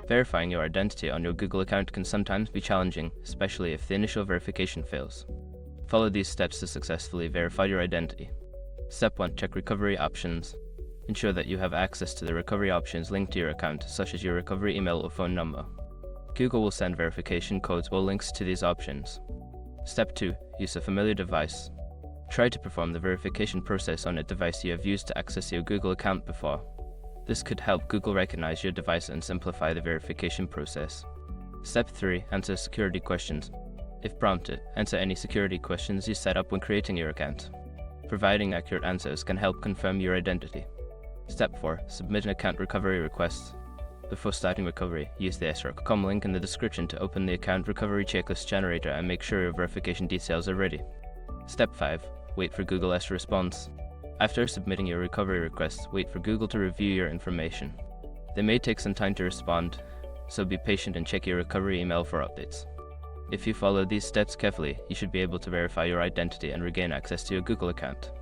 Verifying your identity on your Google account can sometimes be challenging, especially if the initial verification fails. Follow these steps to successfully verify your identity. Step 1. Check recovery options. Ensure that you have access to the recovery options linked to your account, such as your recovery email or phone number. Google will send verification codes or links to these options. Step 2. Use a familiar device. Try to perform the verification process on a device you have used to access your Google account before. This could help Google recognize your device and simplify the verification process. Step 3. Answer security questions. If prompted, answer any security questions you set up when creating your account. Providing accurate answers can help confirm your identity. Step 4. Submit an account recovery request. Before starting recovery, use the sroc.com link in the description to open the account recovery checklist generator and make sure your verification details are ready. Step 5. Wait for Google's response. After submitting your recovery request, wait for Google to review your information. They may take some time to respond, so be patient and check your recovery email for updates. If you follow these steps carefully, you should be able to verify your identity and regain access to your Google account.